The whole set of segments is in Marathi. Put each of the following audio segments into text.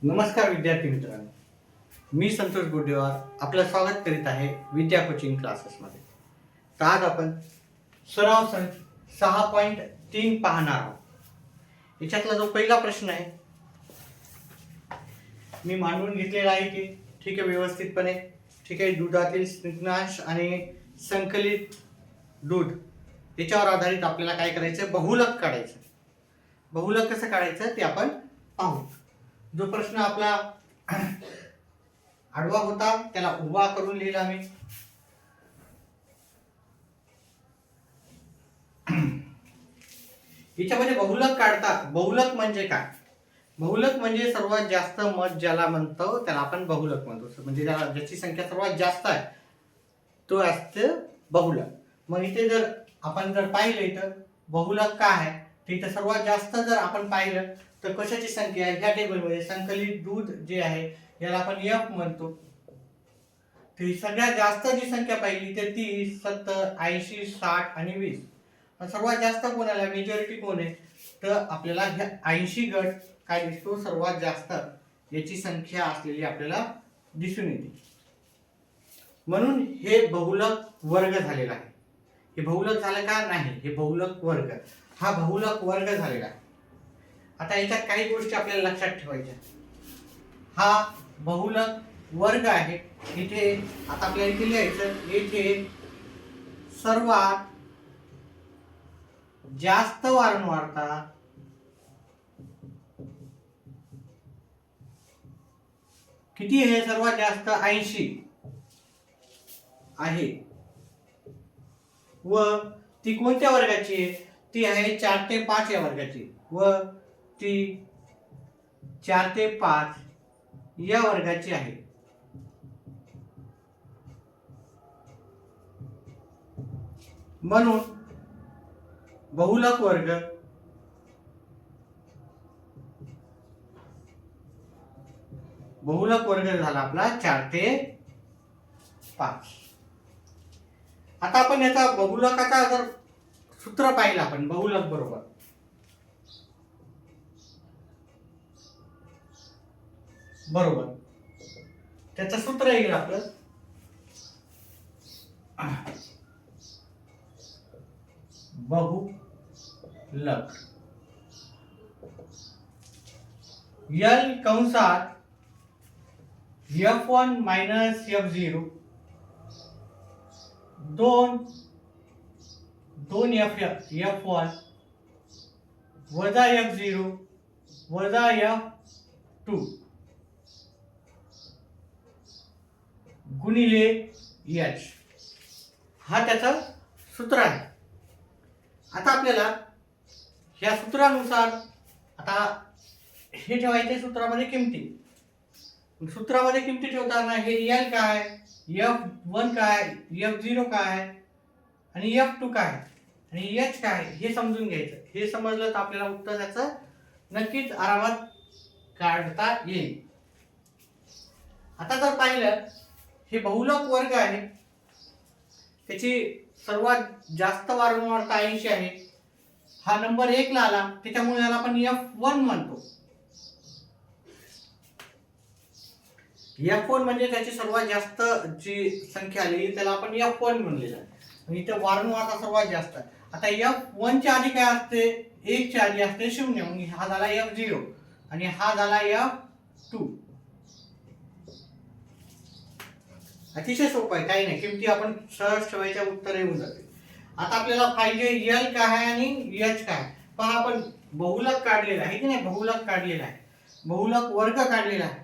नमस्कार विद्यार्थी मित्रांनो, मी संतोष गुडेवार आपलं स्वागत करीत आहे विद्या कोचिंग क्लासेसमध्ये. तर आज आपण सराव संच 6.3 पाहणार आहोत. याच्यातला जो पहिला प्रश्न आहे मी मांडून घेतलेला आहे की ठीक आहे व्यवस्थितपणे. ठीक आहे, दुधातील स्निग्धांश आणि संकलित दूध याच्यावर आधारित आपल्याला काय करायचं, बहुलक काढायचं. बहुलक कसं काढायचं ते आपण पाहू. जो प्रश्न आपला आडवा होता त्याला उभा करून लिहिला मी. याच्यामध्ये बहुलक काढतात. बहुलक म्हणजे काय? बहुलक म्हणजे सर्वात जास्त मत ज्याला म्हणतो त्याला आपण बहुलक म्हणतो. म्हणजे ज्याची संख्या सर्वात जास्त आहे तो असते बहुलक. मग इथे जर आपण पाहिलं इथं बहुलक काय आहे तर इथं सर्वात जास्त जर आपण पाहिलं तर कशाची संख्या आहे ह्या टेबलमध्ये संकलित दूध जे आहे याला आपण एफ म्हणतो. तर सगळ्यात जास्त जी संख्या पाहिली ते 30, 70, 80, 60 आणि 20. सर्वात जास्त कोणाला मेजॉरिटी कोण आहे तर आपल्याला ह्या 80 गट काय दिसतो, सर्वात जास्त याची संख्या असलेली आपल्याला दिसून येते. म्हणून हे बहुलक वर्ग झालेला आहे. हे बहुलक झालं का नाही, हे बहुलक वर्ग, हा बहुलक वर्ग झालेला आहे. आता याच्यात काही गोष्टी आपल्याला लक्षात ठेवायच्या. हा बहुलक वर्ग आहे. इथे आता आपल्याला इथे लिहायचं, येथे सर्वात जास्त वारंवारता किती आहे, सर्वात जास्त 80 आहे. व ती कोणत्या वर्गाची आहे, ती आहे 4 ते 5 या वर्गाची. व ती 4 ते 5 या वर्गाची आहे. म्हणून बहुलक वर्ग झाला आपला 4 ते 5. आता आपण याचा बहुलकाचा जर सूत्र पाहिलं आपण बहुलक बरोबर त्याचं सूत्र येईल आपलं बहुलक L कंसात F1 मायनस F0 दोन F1 वजा F0 वजा F2 गुणिले H, हा त्याचा सूत्र आहे. आता आपल्याला या सूत्रानुसार आता हे ठेवायचे सूत्रामध्ये किमती. सूत्रामध्ये किमती ठेवताना हे L काय, F1 काय, F0 काय आणि F2 काय आणि H काय हे समजून घ्यायचं. हे समजलं तर आपल्याला उत्तर त्याचं नक्कीच आरामात काढता येईल. आता जर पाहिलं हे बहुलक वर्ग आहे, त्याची सर्वात जास्त वारंवारता 80 आहे. हा नंबर 1 ला आला त्याच्यामुळे याला आपण F1 म्हणतो. F1 म्हणजे त्याची सर्वात जास्त जी संख्या आली त्याला आपण F1 म्हणलेलं आहे. आणि इथे वारंवारता सर्वात जास्त आहे. आता F1 च्या आधी काय असते, 1 च्या आधी असते 0. म्हणजे हा झाला F0 आणि हा झाला F2. अतिशय सोपं आहे, काही नाही, किमती आपण सहज ठेवायच्या, उत्तर येऊन जाते. आता आपल्याला पाहिजे L काय आहे आणि H काय. पहा आपण बहुलक काढलेला आहे की नाही, बहुलक काढलेला आहे, बहुलक वर्ग काढलेला आहे.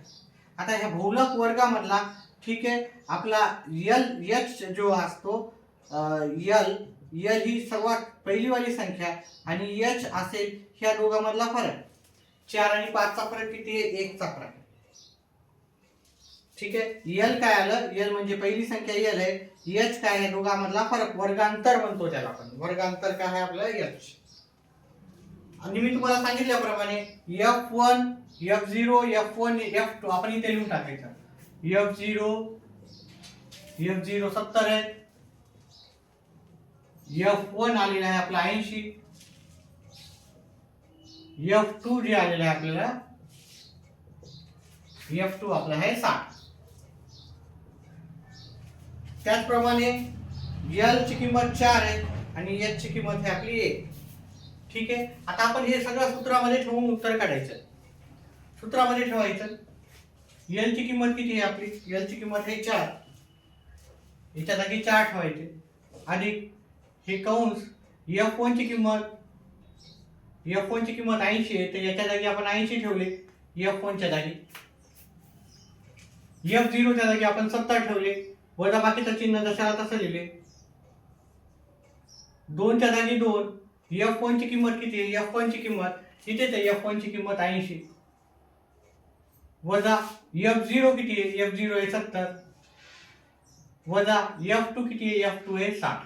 आता ह्या बहुलक वर्गामधला ठीक आहे आपला H जो असतो L ही सर्वात पहिली वाली संख्या आणि H असेल ह्या दोघांमधला फरक. 4 आणि 5 चा फरक किती आहे, 1 चा फरक. ठीक आहे, L काय आलं, L म्हणजे पहिली संख्या L आहे, H काय आहे, दोघांमधला फरक, वर्गांतर म्हणतो त्याला आपण. वर्गांतर काय आहे आपलं H. आणि मी तुम्हाला सांगितल्याप्रमाणे F1 F0 F1 F2 आपण इथे लिहून टाकायचं. F0 70 आहे, F1 आलेला आहे आपला 80, F2 जे आलेला आहे आपल्याला F2 आपला आहे 60. त्याचप्रमाणे L ची किंमत 4 आहे आणि H ची किंमत आहे आपली 1. ठीक आहे. आता आपण हे सगळं सूत्रामध्ये ठेवून उत्तर काढायचं. सूत्रामध्ये ठेवायचं. L ची किंमत किती आहे आपली? L ची किंमत आहे 4. याच्या जागी 4 ठेवायचे. अधिक हे कंस F1 ची किंमत 80 आहे, तर याच्या जागी आपण 80 ठेवले F1 च्या जागी. F0 च्या जागी आपण 70 ठेवले, वजा बाकीचं चिन्ह जशाला तसं लिहिले. 2 च्या जागी 2. F1 ची किंमत किती आहे? F1 ची किंमत इथेच आहे. F1 ची किंमत 80 वजा F0 किती आहे? F0 आहे 70 वजा F2 किती आहे? F2 आहे 60.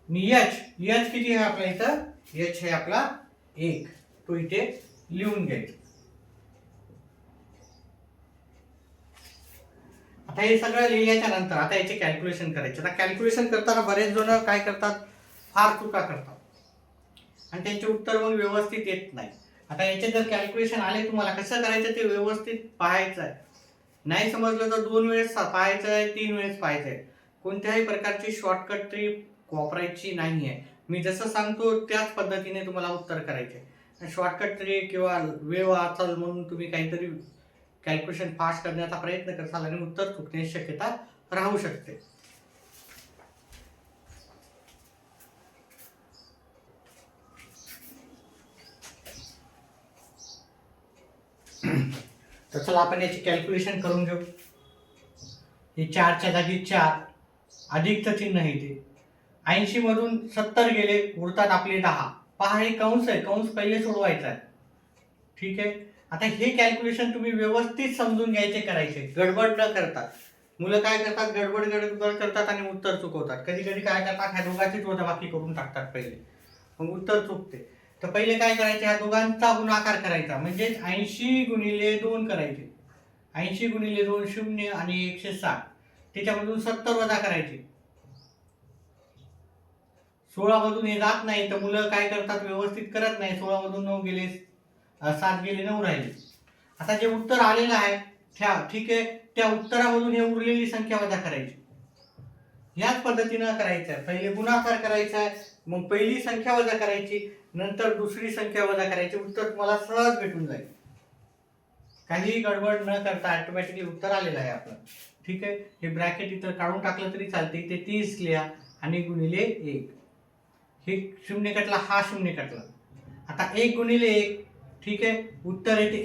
H किती आहे आपल्या इथं? H आहे आपला 1. तो इथे लिहून घ्यायचा. आता हे सगळं लिहिल्याच्या नंतर आता याचे कॅल्क्युलेशन करायचे. आता कॅल्क्युलेशन करताना बरेच जण काय करतात? फार चुका करतात आणि त्यांचे उत्तर मग व्यवस्थित येत नाही. आता याचे जर कॅल्क्युलेशन आले तुम्हाला कसं करायचं ते व्यवस्थित पाहायचं आहे. नाही समजलं तर 2 वेळेस पाहायचं आहे, 3 वेळेस पाहायचं आहे. कोणत्याही प्रकारची शॉर्टकट ट्रिक वापरायची नाही आहे. मी जसं सांगतो त्याच पद्धतीने तुम्हाला उत्तर करायचे. शॉर्टकट ट्रिक किंवा वेळ वाचल म्हणून तुम्ही काहीतरी कॅल्क्युलेशन फास्ट करण्याचा प्रयत्न करताल आणि उत्तर चुकण्याची शक्यता राहू शकते. तर चला आपण याची कॅल्क्युलेशन करून घेऊ. हे 4 च्या जागी 4 अधिकचं चिन्ह आहे इथे. 80 मधून 70 गेले, उरतात आपले 10. पहा हे कंस आहे, कंस पहिले सोडवायचा आहे. ठीक आहे. आता हे कॅल्क्युलेशन तुम्ही व्यवस्थित समजून घ्यायचे, करायचे, गडबड न करता. मुलं काय करतात? गडबड करतात आणि उत्तर चुकवतात. कधी कधी काय करतात? ह्या दोघांचीच वजाबाकी करून टाकतात पहिले, मग उत्तर चुकते. तर पहिले काय करायचे? ह्या दोघांचा गुणाकार करायचा, म्हणजे 80 गुणिले 2 करायचे. 80 गुणिले 2 0 आणि 160. त्याच्यामधून 70 वजा करायचे. 16 मधून हे जात नाही तर मुलं काय करतात? व्यवस्थित करत नाही. 16 मधून 9 गेले, 7 गेले, 9 राहिले. आता जे उत्तर आलेलं आहे ठीक आहे, त्या उत्तरामधून हे उरलेली संख्या वजा करायची. याच पद्धतीनं करायचं आहे. पहिले गुणाकार करायचा आहे, मग पहिली संख्या वजा करायची, नंतर दुसरी संख्या वजा करायची. उत्तर तुम्हाला सहज भेटून जाईल. काही गडबड न करता ऑटोमॅटिकली उत्तर आलेलं आहे आपलं. ठीक आहे. हे ब्रॅकेट इथं काढून टाकलं तरी चालते. इथे 30 लिहा आणि गुणिले 1. हे 0 कटला, हा 0 कटला. आता 1 गुणिले 1. ठीक आहे. उत्तर येते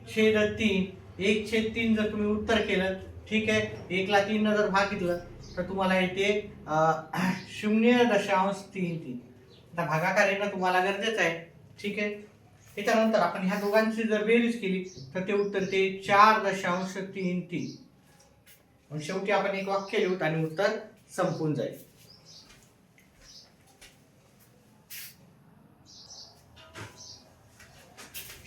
1/3. 1/3 जर तुम्ही उत्तर केलं, ठीक आहे, 1 ला 3 न जर भागितलं तर तुम्हाला येते 0.33. आता भागाकार येणं तुम्हाला गरजेचं आहे. ठीक आहे. त्याच्यानंतर आपण ह्या दोघांची जर बेरीज केली तर ते उत्तर ते 4.33. मग शेवटी आपण एक वाक्य लिहू आणि उत्तर संपून जाईल.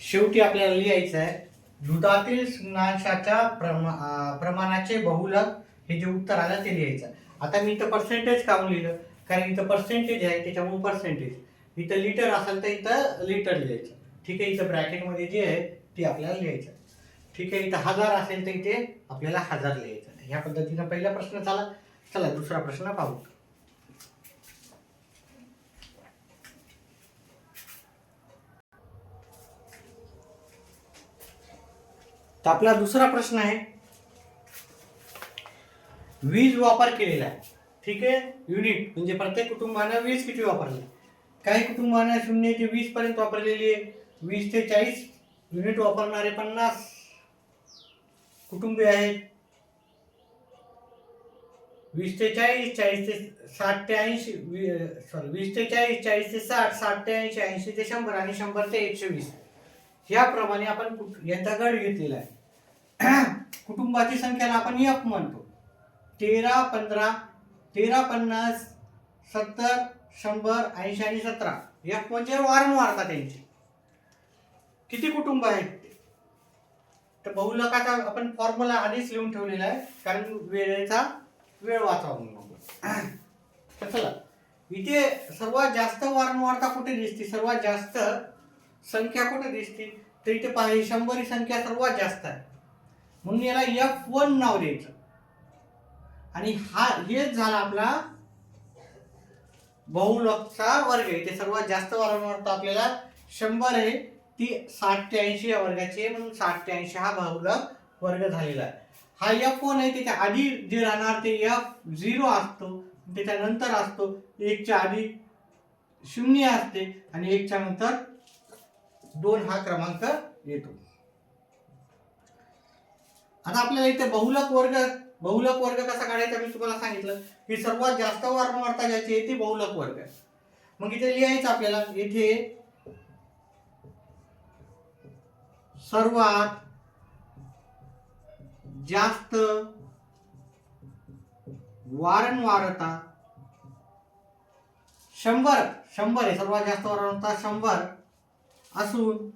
शेवटी आपल्याला लिहायचं आहे दुधातील स्नेहांशाच्या प्रमाणाचे बहुलक. हे जे उत्तर आलं ते लिहायचं. आता मी इथं पर्सेंटेज काढून लिहिलं कारण इथं पर्सेंटेज आहे त्याच्यामुळे पर्सेंटेज. इथं लिटर असेल तर इथं लिटर लिहायचं. ठीक आहे. इथं ब्रॅकेटमध्ये जे आहे ते आपल्याला लिहायचं. ठीक आहे. इथं 1000 असेल तर इथे आपल्याला 1000 लिहायचं. ह्या पद्धतीनं पहिला प्रश्न झाला. चला दुसरा प्रश्न पाहू. तर आपला दुसरा प्रश्न आहे, वीज वापर केलेला आहे. ठीक आहे. युनिट म्हणजे प्रत्येक कुटुंबानं वीज किती वापरली. काही कुटुंबानं 0 ते 20 पर्यंत वापरलेली आहे. 20 ते 40 युनिट वापरणारे 50 कुटुंबे आहेत. 20 ते 40, 40 ते 60 ते 80, 20 ते 40, 40 ते 60, 60 ते 80, 80 ते 100 आणि 100 ते 120. याप्रमाणे आपण याचा गट घेतलेला आहे. कुटुंबाची संख्याला आपण F म्हणतो. 13, 15, 13, 50, 70, 100, 80 आणि 17. F म्हणजे वारंवारता त्यांची. किती कुटुंब आहेत ते. तर बहुलकाचा आपण फॉर्म्युला आधीच लिहून ठेवलेला आहे कारण वेळ वाचावा म्हणून. तर चला इथे सर्वात जास्त वारंवारता कुठे दिसते? सर्वात जास्त संख्या कुठे दिसते, तर इथे पहा 100 ही संख्या सर्वात जास्त आहे, म्हणून याला F1 नाव द्यायचं. आणि हेच झाला आपला बहुलकचा वर्ग. इथे सर्वात जास्त वारंवारता आपल्याला 100 आहे, ती 60 ते 80 या वर्गाची आहे, म्हणून 60 ते 80 हा बहुलक वर्ग झालेला आहे. हा F1 आहे, त्याच्या आधी जे राहणार ते F0 असतो, त्याच्यानंतर असतो 1 च्या आधी 0 असते आणि 1 च्या नंतर 2 हा क्रमांक येतो. आता आपल्याला इथे बहुलक वर्ग कसा काढायचा मी तुम्हाला सांगितलं की सर्वात जास्त वारंवारता ज्याची आहे ती बहुलक वर्ग आहे. मग इथे लिहायचं आपल्याला, इथे सर्वात जास्त वारंवारता 100 आहे, सर्वात जास्त वारंवारता 100 असून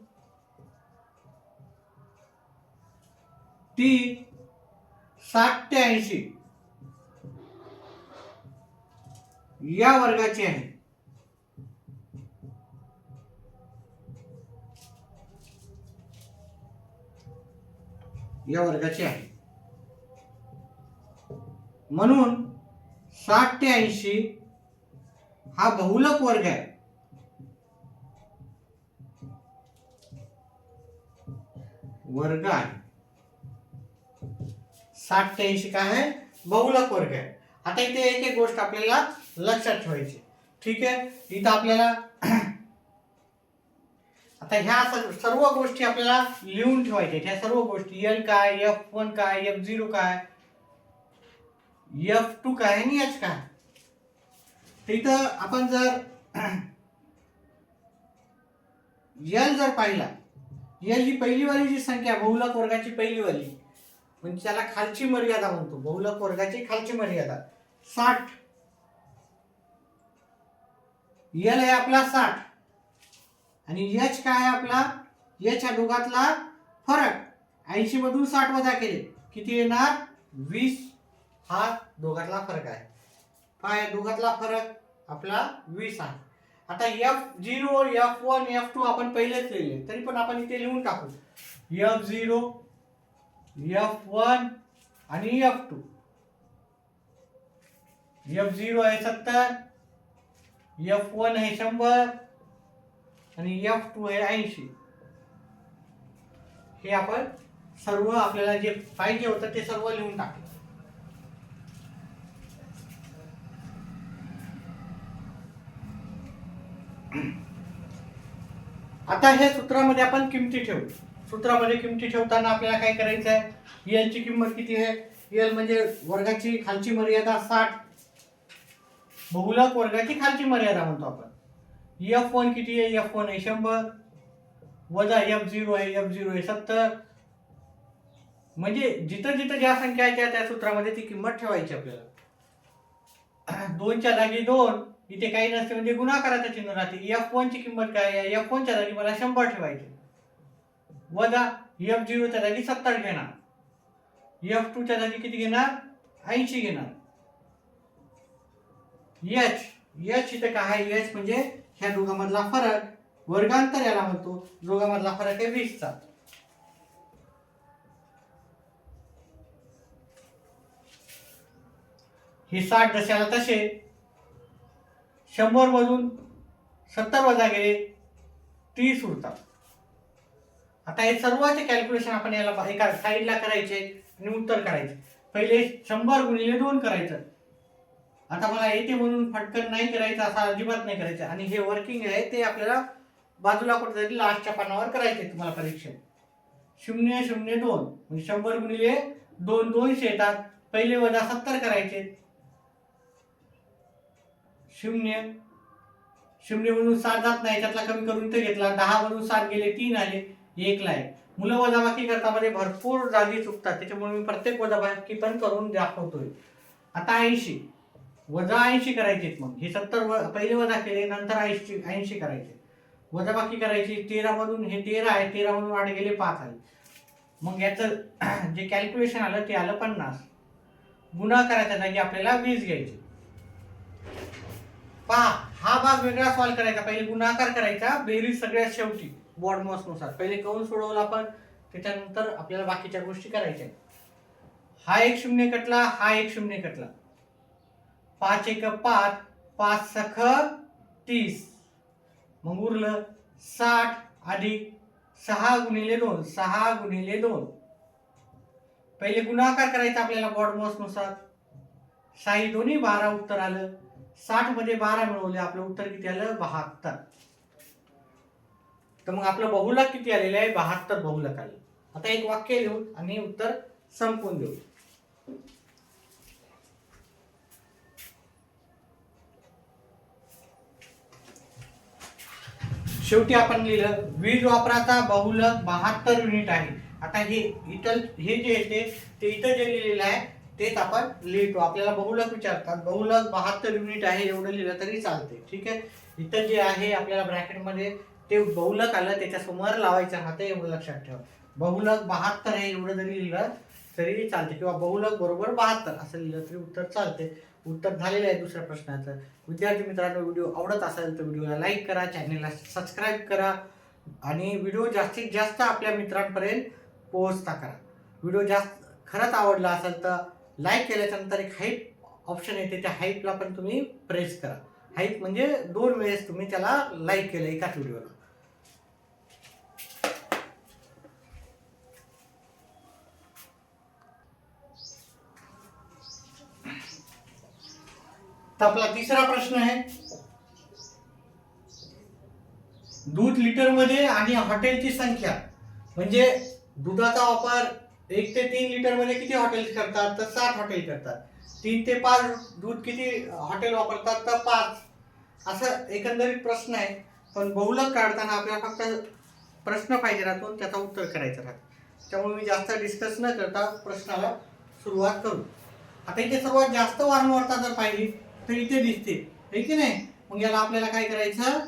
ती 60 ते 80 या वर्गाची आहे. म्हणून 60 ते 80 हा बहुलक वर्ग आहे. वर्ग आहे 60 ते 80 काय आहे, बहुलक वर्ग आहे. आता इथे एक एक गोष्ट आपल्याला लक्षात ठेवायची. ठीक आहे, इथं आपल्याला आता ह्या सर्व गोष्टी आपल्याला लिहून ठेवायच्या. ह्या सर्व गोष्टी L काय, F1 काय, F0 काय, F2 काय आणि H काय. तर इथं आपण जर L जर पाहिला, L ही पहिली वाली जी संख्या बहुलक वर्गाची पहिली वाली, म्हणजे त्याला खालची मर्यादा म्हणतो, बहुलक वर्गाची खालची मर्यादा 60. L आहे आपला 60 आणि H काय आहे आपला, H हा दोघातला फरक. 80 मधून 60 वजा केले किती येणार, 20 हा दोघातला फरक आहे. काय दोघातला फरक आपला 20 आहे. आता F0, F1, F2 आपण पहिलेच लिहिले, तरी पण आपण इथे लिहून टाकू. F0, F1 आणि F2. F0 आहे 70, F1 आहे 100 आणि F2 आहे 80. हे आपण सर्व आपल्याला जे पाहिजे होतं ते सर्व लिहून टाकलं. आता हे सूत्रामध्ये आपण किमती ठेवू. सूत्रामध्ये किमती ठेवताना आपल्याला काय करायचं आहे, L ची किंमत किती आहे, L म्हणजे वर्गाची खालची मर्यादा 60, बहुलक वर्गाची खालची मर्यादा म्हणतो आपण. F1 किती आहे, F1 आहे 100 वजा F0 आहे, F0 आहे 70. म्हणजे जिथं जिथं ज्या संख्या आहेत त्या सूत्रामध्ये ती किंमत ठेवायची आपल्याला. 2 च्या जागी 2, इथे काही नसते म्हणजे गुणाकाराचं चिन्ह राहते. F1 ची किंमत काय आहे, F1 च्या जागी मला 100 ठेवायचे वजा F0 च्या जागी 70 घेणार, F2 च्या जागी किती घेणार, 80 घेणार. H इथे काय आहे, H म्हणजे ह्या दोघांमधला फरक, वर्गांतर याला म्हणतो, दोघांमधला फरक आहे 20 चा. हे 60 जशाला तसे 100 मधून 70 वजा गेले 30 उरतात. आता हे सर्वांचे कॅल्क्युलेशन आपण याला एका साईडला करायचे आणि उत्तर काढायचे. पहिले 100 गुणिले 2 करायचं. आता मला येते म्हणून फटकन नाही करायचं, असं अजिबात नाही करायचं. आणि हे वर्किंग आहे ते आपल्याला बाजूला कुठेतरी लास्टच्या पानावर करायचे तुम्हाला परीक्षेत. 0 0 2 म्हणजे 100 गुणिले 2 200 येतात. पहिले वजा 70 करायचे. 0 0 मधून 7 जात नाही, त्यातला कमी करून इथे घेतला. 10 मधून 7 गेले 3 आले, 1 ला आहे. मुलं वजाबाकी करतामध्ये भरपूर जागी चुकतात, त्याच्यामुळे मी प्रत्येक वजाबाकी पण करून दाखवतोय. आता 80 वजा 80 करायचे. मग हे 70 पहिले वजा केले, नंतर 80 करायचे, वजाबाकी करायची. 13 मधून हे 13 आहे, 13 मधून 8 गेले 5 आले. मग याचं जे कॅल्क्युलेशन आलं ते आलं 50. गुणाकाराच्या जागी आपल्याला 20 घ्यायचे. पहा, हा भाग वेगळा सॉल्व्ह करायचा. पहिले गुणाकार करायचा, बेरीज सगळ्यात शेवटी बॉडमॉस नुसार. पहिले कौन सोडवला आपण, त्याच्यानंतर आपल्याला बाकीच्या गोष्टी करायच्या. हा एक शून्य कटला, हा एक शून्य कटला. 5 एक 5, 5 सख 30. मग उरलं 60 अधिक 6 गुणिले 2, 6 गुणिले 2. पहिले गुणाकार करायचा आपल्याला बॉडमॉस नुसार. 6 दोन्ही 12 उत्तर आलं. 60 मध्ये 12 मिळवले, आपलं उत्तर किती आलं, 72. तर मग आपलं बहुलक किती आलेलं आहे, 72 बहुलक आलं. आता एक वाक्य लिहू आणि उत्तर संपवून देऊ. शेवटी आपण लिहिलं, वीज वापराचा बहुलक 72 युनिट आहे. आता हे इथं हे जे येते ते इथं जे लिहिलेलं आहे तेच आपण लिहितो. आपल्याला बहुलक विचारतात, बहुलक 72 युनिट आहे एवढं लिहिलं तरी चालते. ठीक आहे, इथं जे आहे आपल्याला ब्रॅकेटमध्ये ते बहुलक आलं, त्याच्या समोर लावायचं राहतं, एवढं लक्षात ठेवा. बहुलक 72 आहे एवढं जरी लिहिलं तरी चालते, किंवा बहुलक बरोबर 72 असं लिहिलं तरी उत्तर चालते. उत्तर झालेलं आहे दुसऱ्या प्रश्नाचं. विद्यार्थी मित्रांनो, व्हिडिओ आवडत असेल तर व्हिडिओला लाईक करा, चॅनलला सबस्क्राईब करा आणि व्हिडिओ जास्तीत जास्त आपल्या मित्रांपर्यंत पोहोचता करा. व्हिडिओ जास्त खरंच आवडला असेल तर लाईक केल्याच्या नंतर एक हाईप ऑप्शन येते, त्या हाईपला पण तुम्ही प्रेस करा. हाईप म्हणजे 2 वेळेस तुम्ही त्याला लाईक केलं एकाच व्हिडिओला. तर आपला तिसरा प्रश्न आहे, दूध लिटर मध्ये आणि हॉटेलची संख्या. म्हणजे दुधाचा वापर 1 ते 3 लिटर मध्ये किती हॉटेल्स करतात, तर 7 हॉटेल करतात. 3 ते 5 दूध किती हॉटेल वापरतात, तर 5. असं एकंदरीत प्रश्न आहे. पण बहुलक काढताना आपल्याला फक्त प्रश्न पाहिजे राहतो, त्याचा उत्तर करायचं राहतं. त्यामुळे मी जास्त डिस्कस न करता प्रश्नाला सुरुवात करू. आता इथे सर्वात जास्त वारंवारता जर पाहिली तर इथे दिसते, आहे की नाही. मग याला आपल्याला काय करायचं,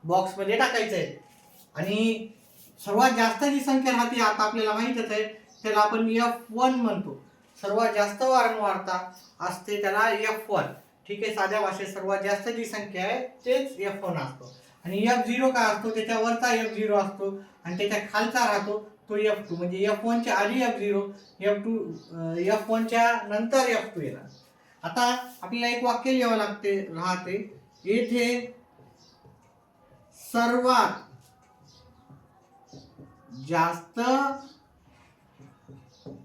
बॉक्स मध्ये टाकायचं आहे. आणि सर्वात जास्त जी संख्या राहते आता आपल्याला माहितच आहे, त्याला आपण F1 म्हणतो. सर्वात जास्त वारंवारता असते त्याला F1. ठीक आहे, साध्या भाषेत सर्वात जास्त जी संख्या आहे तेच F1 असतो. आणि F0 काय असतो, त्याच्यावरचा F0 असतो आणि त्याच्या खालचा राहतो तो F2. म्हणजे F1 च्या आधी F0, F1 च्या नंतर F2 येणार. आता आपल्याला एक वाक्य लिहावं लागते राहते, येथे सर्वात जास्त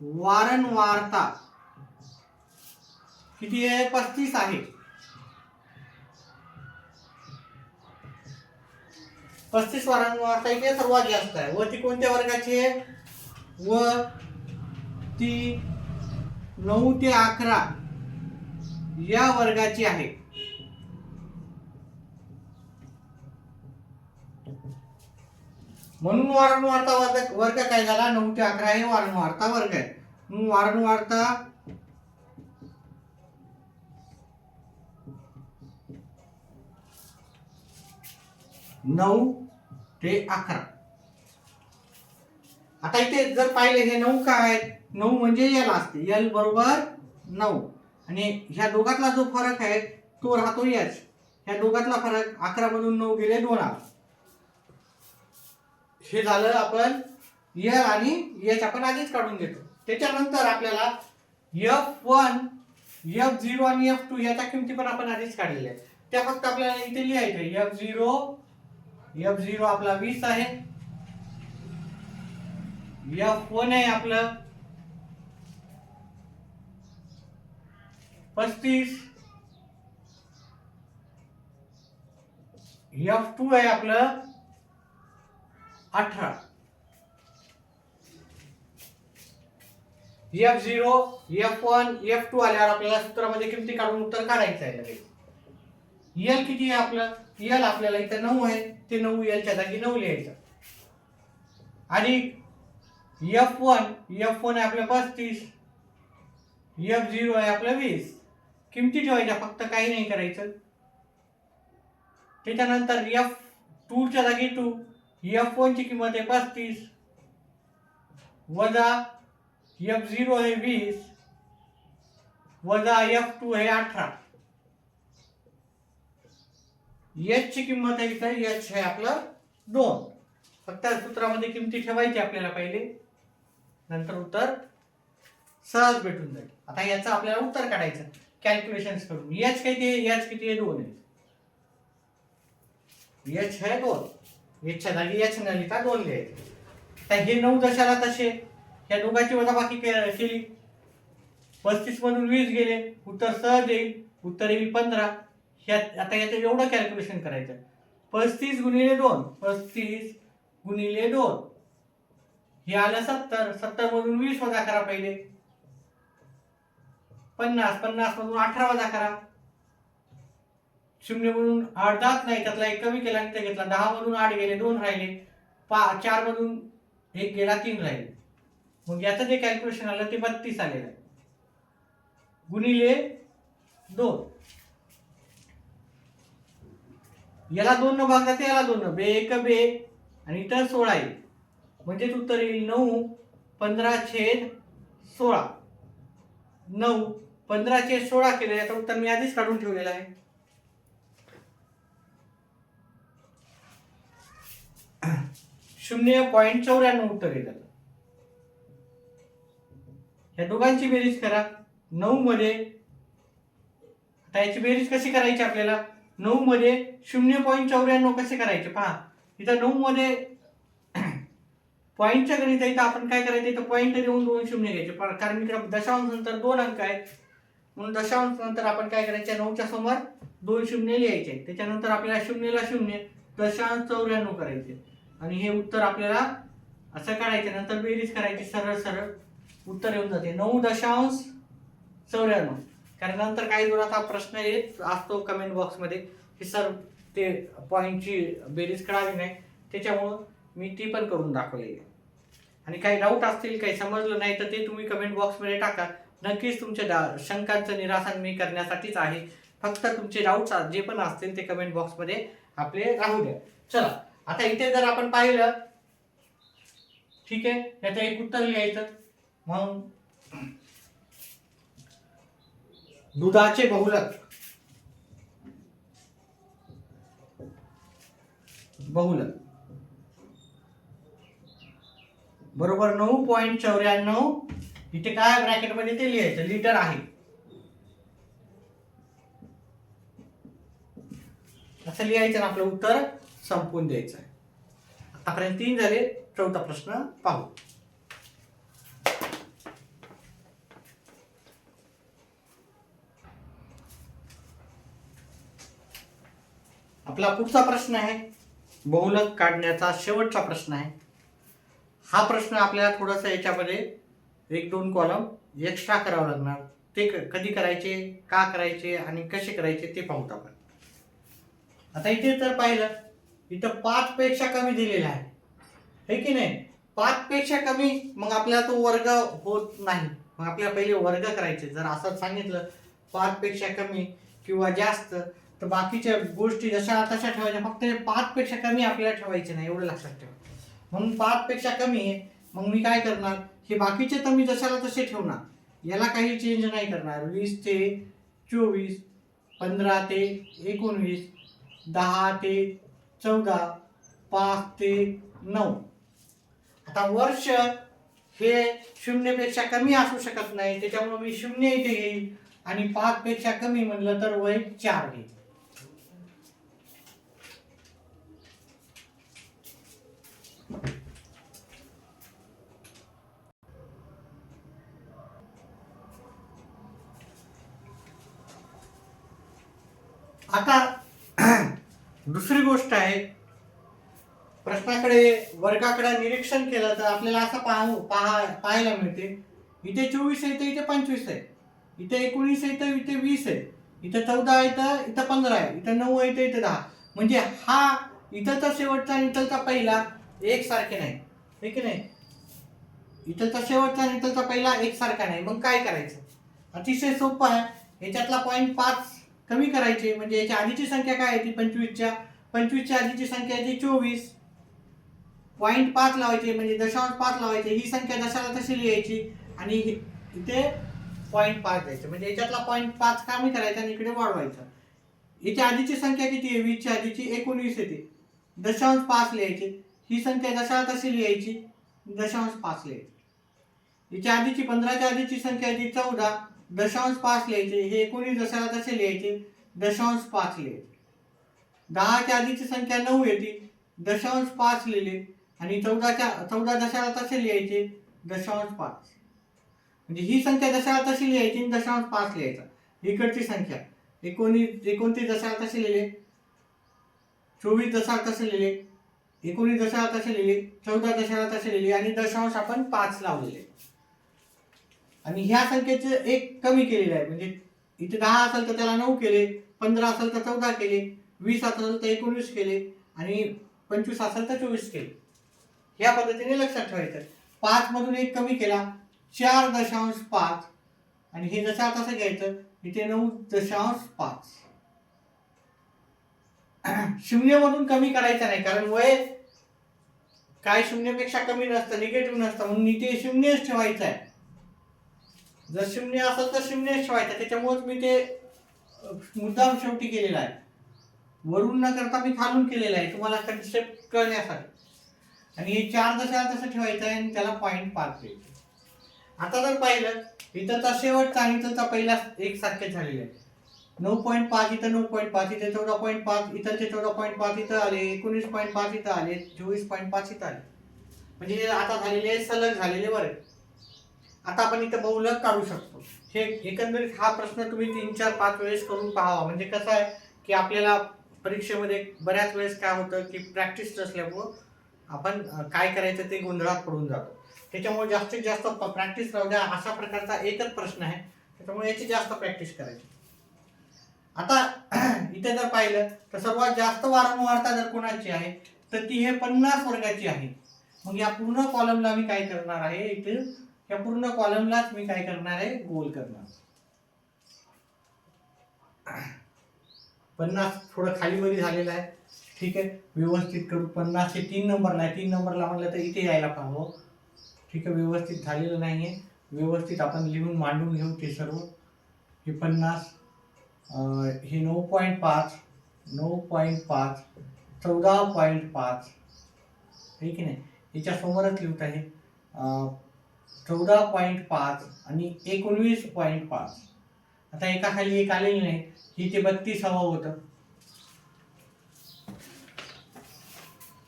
वारंवारता किती आहे, 35 आहे. 35 वारंवारता इथे सर्वात जास्त आहे. व ती कोणत्या वर्गाची आहे, व ती 9 ते 11 या वर्गाची आहे. म्हणून वारंवारता वर्ग काय झाला, 9 ते 11 हे वारंवारता वर्ग आहे. म्हणून वारंवारता 9 ते 11. आता इथे जर पाहिले हे 9 काय आहे, 9 म्हणजे L असते, L बरोबर 9. आणि ह्या दोघातला जो फरक आहे तो राहतो H. ह्या दोघातला फरक 11 मधून 9 गेले 2 आला. हे झालं आपण L आणि H आपण आधीच काढून घेतो. त्याच्यानंतर आपल्याला F1, F0 आणि F2 याच्या किमती पण आपण आधीच काढलेल्या आहेत. त्या फक्त आपल्याला इथे लिहायचं. F0 आपला 20 आहे, F1 आहे आपलं 35, F2 आहे आपलं 18. F0, F1, F2 आल्यावर आपल्याला सूत्रामध्ये किमती काढून उत्तर काढायचं आहे लगेच. L किती आहे आपलं, L आपल्याला इथे 9 आहे, ते 9 L च्या जागी 9 लिहायचं. आणि F1 आहे आपलं 35, F0 आहे आपलं 20. किमती ठेवायच्या, फक्त काही नाही करायचं. त्याच्यानंतर F2 च्या जागी 2, F1 ची किंमत आहे 35 वजा F0 आहे 20 वजा F2 आहे 18. एच ची किंमत आहे इथं, एच आहे आपलं 2. फक्त सूत्रामध्ये किमती ठेवायची आपल्याला पहिले, नंतर उत्तर सहज भेटून जाईल. आता याचं आपल्याला उत्तर काढायचं कॅल्क्युलेशन करून. एच किती आहे? एच किती आहे? 2 आहे. एच आहे 2. एचच्या जागी एच न लिहिता 2 लिहायचं. आता हे 9 दशाला तसे ह्या दोघांची वजाबाकी केली, 35 मधून 20 गेले, उत्तर सहज येईल. उत्तर येईल 15. आता याचं एवढं कॅल्क्युलेशन करायचं. 35 गुणिले 2, 35 गुणिले 2 हे आलं 70. 70 मधून 20 वजा करा पहिले, 50. 50 मधून 18 वजा करा. 0 मधून 8 जात नाही, त्यातला 1 कमी केला आणि ते घेतला. 10 मधून 8 गेले, 2 राहिले. 4 मधून 1 गेला, 3 राहिले. मग याचं जे कॅल्क्युलेशन आलं ते 32 आलेलं आहे. गुणिले 2, याला 2 न भाग जाते, याला 2 न, बे 1 बे, आणि इथं 16 येईल. म्हणजे उत्तर येईल 9 15/16. 9 15/16 केले. याचं उत्तर मी आधीच काढून ठेवलेलं आहे. 0.94 उत्तर येतं. या दोघांची बेरीज करा. 9 मध्ये, आता याची बेरीज कशी करायची आपल्याला? 9 मध्ये 0.94 कसे करायचे पहा. इथं 9 मध्ये पॉईंटच्या गणित आहे, तर आपण काय करायचं, इथं पॉईंट देऊन 2 शून्य घ्यायचे, कारण इकडे दशांश नंतर 2 अंक आहेत. म्हणून दशांश नंतर आपण काय करायचं, 9च्या समोर 2 शून्य लिहायचे. त्याच्यानंतर आपल्याला 0 ला 0 0.94 करायचे, आणि हे उत्तर आपल्याला असं काढायचं. नंतर बेरीज करायची, सरळ सरळ उत्तर येऊन जाते 9.94. कारण नंतर काही जोराचा प्रश्न येत असतो कमेंट बॉक्समध्ये की सर ते पॉईंटची बेरीज कळाली नाही, त्याच्यामुळं मी ती पण करून दाखवलेली आहे. आणि काही डाऊट असतील, काही समजलं नाही, तर ते तुम्ही कमेंट बॉक्समध्ये टाका. नक्कीच तुमच्या शंकांचं निरासन मी करण्यासाठीच आहे. फक्त तुमचे डाऊट्स जे पण असतील ते कमेंट बॉक्समध्ये आपले राहू द्या. चला, आता इथे जर आपण पाहिलं, ठीक आहे, याचं एक उत्तर लिहायचं. म्हणून दुधाचे बहुलक बरोबर 9.94. इथे काय ब्रॅकेटमध्ये ते लिहायचं, लिटर आहे असं लिहायचं, आपलं उत्तर संपून द्यायचं आहे. आतापर्यंत 3 झाले. चौथा प्रश्न पाहू. आपला पुढचा प्रश्न आहे बहुलक काढण्याचा शेवटचा प्रश्न आहे. हा प्रश्न आपल्याला थोडंसं याच्यामध्ये 1-2 कॉलम एक्स्ट्रा करावं लागणार. ते कधी करायचे, का करायचे आणि कसे करायचे ते पाहूत आपण. आता इथे जर पाहिलं, इथं 5 पेक्षा कमी दिलेला आहे, हे की नाही. 5 पेक्षा कमी, मग आपल्याला तो वर्ग होत नाही. मग आपल्याला पहिले वर्ग करायचे. जर असं सांगितलं 5 पेक्षा कमी किंवा जास्त, तर बाकीच्या गोष्टी जशा तशा ठेवायच्या, फक्त 5 पेक्षा कमी आपल्याला ठेवायचे नाही, एवढं लक्षात ठेवा. म्हणून 5 पेक्षा कमी आहे, मग मी काय करणार, हे बाकीचे तर मी जशाला तसे ठेवणार, याला काही चेंज नाही करणार. 20 ते 24, 15 ते 19, 10 ते 14, 5 ते 9. आता वर्ष हे 0 पेक्षा कमी असू शकत नाही, त्याच्यामुळे मी 0 इथे घेईल, आणि 5 पेक्षा कमी म्हणलं तर वय 4 घेईल. आता दुसरी गोष्ट आहे, प्रश्नाकडे वर्गाकडे निरीक्षण केलं तर आपल्याला असं पाहायला मिळते, इथे 24 आहे तर इथे 25 आहे, इथे 19 आहे तर इथे 20 आहे, इथे 14 आहे तर इथे 15 आहे, इथे 9 आहे तर इथे 10. म्हणजे हा इथलचा शेवटचा आणि इथलचा पहिला एकसारखे नाही, हे की नाही. इथलचा शेवटचा आणि इथलचा पहिला एकसारखा नाही. मग काय करायचं, अतिशय सोपं आहे. याच्यातला 0.5 कमी करायचे, म्हणजे याच्या आधीची संख्या काय आहे ती 25च्या आधीची संख्या आहे ती 24. 0.5 लावायचे, म्हणजे 0.5 लावायचे. ही संख्या जशाला तशी लिहायची आणि इथे 0.5 द्यायचं, म्हणजे याच्यातला 0.5 कमी करायचा आणि इकडे वाढवायचं. याच्या आधीची संख्या किती आहे? 20च्या आधीची 19 येते, 0.5 लिहायची. ही संख्या जशा तशी लिहायची, 0.5 लिहायची. याच्या आधीची 15च्या आधीची संख्या ती 14, 0.5 लिहायचे. हे 19 जशाला तसे लिहायचे, 0.5 लिहायचे. 10च्या आधीची संख्या 9 येते, 0.5 लिहिले. आणि 14 जशाला तसे लिहायचे, 0.5. म्हणजे ही संख्या जशाला तशी लिहायची, 0.5 लिहायचा. इकडची संख्या 29 जशाला तसे लिहिले, 24 जशाला तसे लिहिले, 19 जशाला तसे लिहिले, 14 जशाला तसे लिहिले आणि दशांश आपण 5 लावलेले. आणि ह्या संख्येचे एक कमी केलेलं आहे. म्हणजे इथे 10 असेल तर त्याला 9 केले, 15 असेल तर 14 केले, 20 असेल तर 19 केले आणि 25 असेल तर 24 केले. ह्या पद्धतीने लक्षात ठेवायचं. 5 मधून एक कमी केला, 4.5 आणि हे जशा तसं घ्यायचं. इथे 9.5. 0 मधून कमी करायचं नाही, कारण वय काय 0पेक्षा कमी नसतं, निगेटिव्ह नसतं, म्हणून इथे 0च ठेवायचं आहे. जर 0 असेल तर 0च ठेवायचं. त्याच्यामुळेच मी ते मुद्दाम शेवटी केलेला आहे. वरून न करता मी खालून केलेला आहे, तुम्हाला कन्सेप्ट कळण्यासाठी. आणि हे 4 जशाला तसं ठेवायचं आहे आणि त्याला 0.5 द्यायचं. आता जर पाहिलं, इथं तर शेवटचा आणि इथं पहिला एक सारखे झालेले आहे. 9.5 इथं, 9.5 इथे, 14.5 इथं, 14.5 इथं आले, 19.5 इथं आले, 24.5 इथं आले. म्हणजे हे आता झालेले सलग झालेले बरे. आता आपण इथं बहुलक काढू शकतो. हे एकंदरीत हा प्रश्न तुम्ही 3, 4, 5 वेळेस करून पाहावा. म्हणजे कसं आहे की आपल्याला परीक्षेमध्ये बऱ्याच वेळेस काय होतं की प्रॅक्टिस नसल्यामुळं आपण काय करायचं ते गोंधळात पडून जातो. त्याच्यामुळे जास्तीत जास्त प्रॅक्टिस राहू द्या. अशा प्रकारचा एकच प्रश्न आहे, त्याच्यामुळे याची जास्त प्रॅक्टिस करायची. आता इथे जर पाहिलं तर सर्वात जास्त वारंवारता जर कोणाची आहे तर ती हे 50 वर्गाची आहे. मग या पूर्ण कॉलमला मी काय करणार आहे, इथे या पूर्ण कॉलमलाच मी काय करणार आहे, गोल करणार. 50 थोडं खाली वर झालेलं आहे, ठीक आहे. व्यवस्थित करू. 50 हे 3 नंबरला आहे, 3 नंबरला म्हटलं तर इथे यायला पाहावं, ठीक आहे. व्यवस्थित झालेलं नाहीये, व्यवस्थित आपण लिहून मांडून घेऊ ते सर्व. हे 50, हे 9.5, 9.5, 14.5, ठीक आहे. याच्या समोरच लिहत आहे 14.5 आणि 19.5. आता एका खाली एक आलेली नाही, ही ते 32 हवं होतं.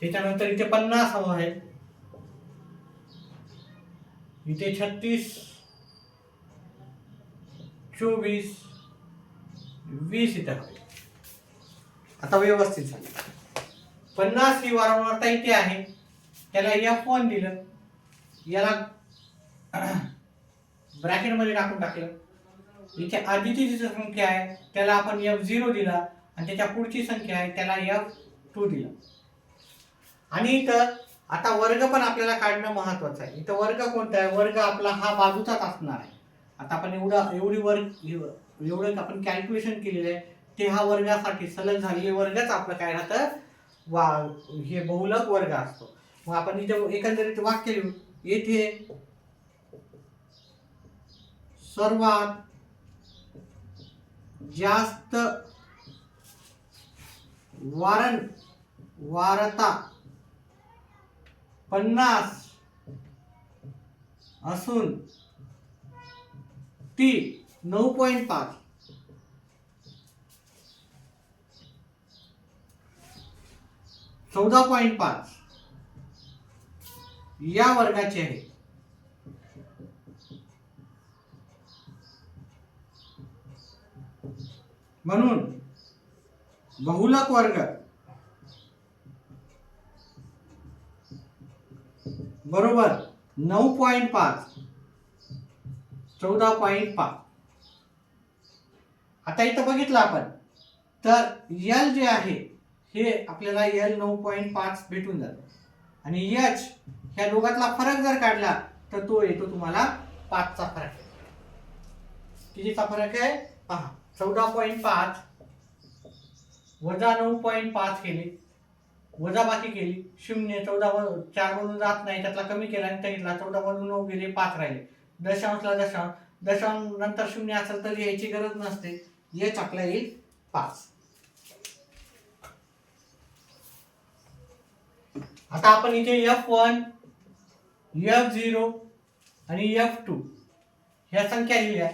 त्याच्यानंतर इथे 50 हवं आहे, इथे 36, 24, 20 इथे हवे. आता व्यवस्थित झाले. 50 ही वारंवारता इथे आहे, त्याला F1 दिलं, याला ब्रॅकेट मध्ये टाकून टाकलं. इथे आधीची जी संख्या आहे त्याला आपण F0 दिला आणि त्याच्या पुढची संख्या आहे त्याला F2 दिला. आणि इथं आता वर्ग पण आपल्याला काढणं महत्वाचं आहे. इथं वर्ग कोणता आहे? वर्ग आपला हा बाजूचाच असणार आहे. आता आपण एवढं आपण कॅल्क्युलेशन केलेलं आहे ते हा वर्गासाठी सलग झालेले वर्गच आपलं काय राहतं, हे बहुलक वर्ग असतो. मग आपण इथे एकंदरीत वाक्य लिहू. येथे सर्वात जास्त वारंवारता 50 असून ती 9.5 14.5 या वर्गाची आहे. म्हणून बहुलक वर्ग बरोबर 9.5 14.5. आता इथं बघितलं आपण तर L जे आहे हे आपल्याला L 9.5 भेटून जातं आणि H ह्या दोघातला फरक जर काढला तर तो येतो तुम्हाला 5 चा फरक आहे. कितीचा फरक आहे पहा. 14.5 वजा 9.5 केली, वजा बाकी केली 0, 14 4 मधून जात नाही, त्यातला कमी केला आणि सांगितला 14 मधून 9 गेले, 5 राहिले. दशांशला दशांश नंतर 0 असेल तर लिहायची गरज नसते. H आपला येईल 5. आता आपण इथे F1, F0 आणि F2 ह्या संख्या लिहिल्या.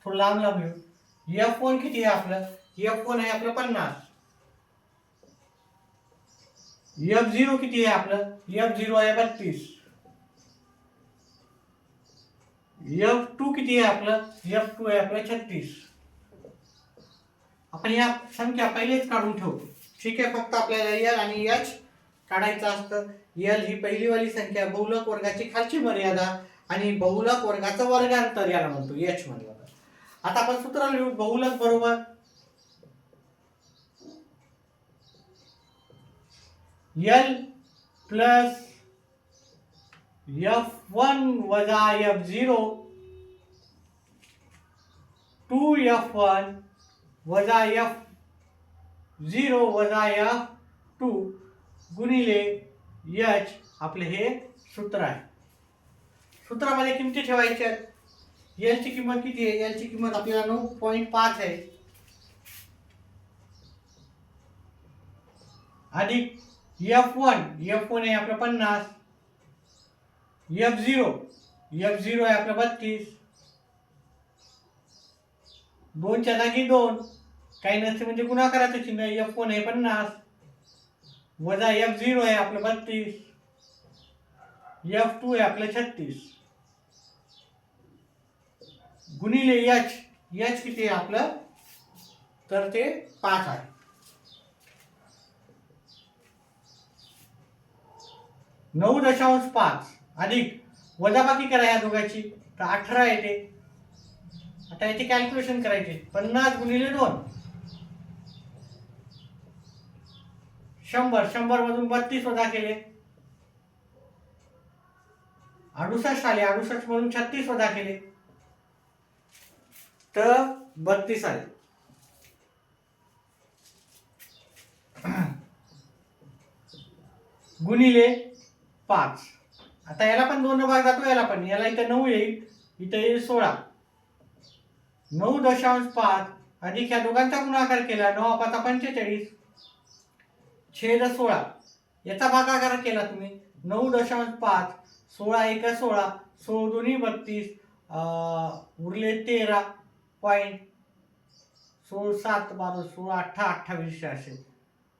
थोडं लांब लांब घेऊ. F1 किती आहे आपलं? F1 आहे आपलं 50. F0 किती आहे आपलं? F0 आहे 32. F2 किती आहे आपलं? F2 आहे आपलं 36. आपण या संख्या पहिलेच काढून ठेवतो. ठीक आहे, फक्त आपल्याला L आणि H काढायचं असतं. L ही पहिली वाली संख्या, बहुलक वर्गाची खालची मर्यादा आणि बहुलक वर्गाचं वर्गांतर याला म्हणतो H म्हणलं तर. आता आपण सूत्र लिहू. बहुलक बरोबर L प्लस F1 वजा F0 2F1 वजा F0 वजा F2 गुणिले H आपले हे सूत्र आहे. सूत्रामध्ये किमती ठेवायच्या. L ची किंमत किती आहे? L ची किंमत आपल्याला 9.5 आहे. अधिक F1 आहे आपलं 50. F0 आहे आपलं 32. 2 च्या जागी 2, काही नसते म्हणजे गुणाकाराचं चिन्ह. F1 आहे 50 वजा F0 आहे आपलं 32. F2 आहे आपलं 36 गुणिले H किती आहे आपलं? तर ते 5 आहे. नऊ 9.5 अधिक वजाबाकी करा या दोघांची, तर 18 येते. आता याची कॅल्क्युलेशन करायची. 50 गुणिले 2 100 मधून 32 वजा केले 68 आले. 68 मधून 36 वजा केले तर 32 आले. गुणिले 5. आता याला पण 2 भाग जातो. याला इथे 9 येईल, इथे येईल 16. 9.5 अधिक या दोघांचा गुणाकार केला. 9 5 45 छेद 16. याचा भागाकार केला तुम्ही. 9.5 16 1 16 16 दोन्ही 32 उरले 13 पॉईंट 16 7 12 16 18 28 असेल.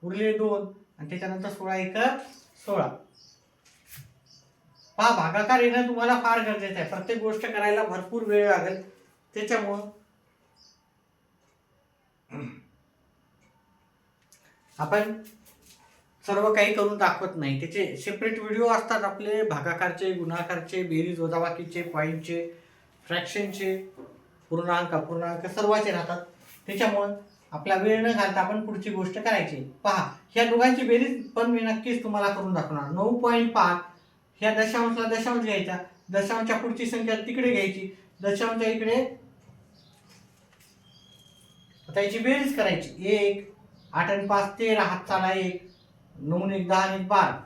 उरले 2 आणि त्याच्यानंतर 16 1 16. पहा, भागाकार येणं तुम्हाला फार गरजेचं आहे. प्रत्येक गोष्ट करायला भरपूर वेळ लागेल. त्याच्यामुळं आपण सर्व काही करून दाखवत नाही. त्याचे सेपरेट व्हिडिओ असतात आपले. भागाकारचे, गुणाकारचे, बेरीज वजाबाकीचे, पॉईंटचे, फ्रॅक्शनचे, पूर्णांक सर्वांचे राहतात. त्याच्यामुळं आपला वेळ न घालता आपण पुढची गोष्ट करायची. पहा, ह्या दोघांची बेरीज पण मी नक्कीच तुम्हाला करून दाखवणार. 9.5 ह्या दशांशला दशांश घ्यायचा, दशांशच्या पुढची संख्या तिकडे घ्यायची, दशांशच्या इकडे. आता याची बेरीज करायची. 1 8 आणि 5 13 हातचाला 1 9 1 10 आणि 12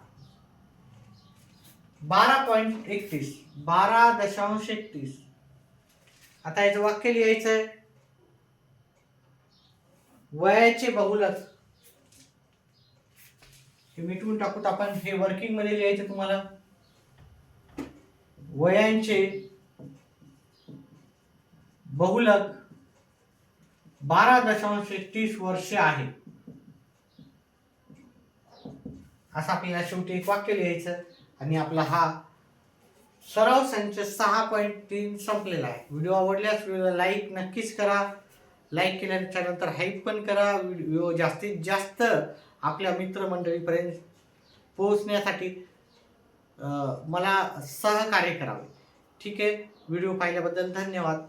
12.31 12.31. आता याचं वाक्य लिहायचंय. वयाचे बहुलक हे मिटवून टाकूत आपण. हे वर्किंग मध्ये लिहायचं तुम्हाला. वयांचे बहुलक 12.31 वर्ष आहे. असं आपल्याला शेवटी एक वाक्य लिहायचं आणि आपला हा सराव संच 6.3 संपलेला आहे. व्हिडिओ आवडल्यास व्हिडिओला लाईक नक्कीच करा. लाईक केल्यानंतर हाईप पण करा. व्हिडिओ जास्तीत जास्त आपल्या मित्रमंडळीपर्यंत पोहोचण्यासाठी मला सहकार्य करावे. ठीक आहे, व्हिडिओ पाहिल्याबद्दल धन्यवाद.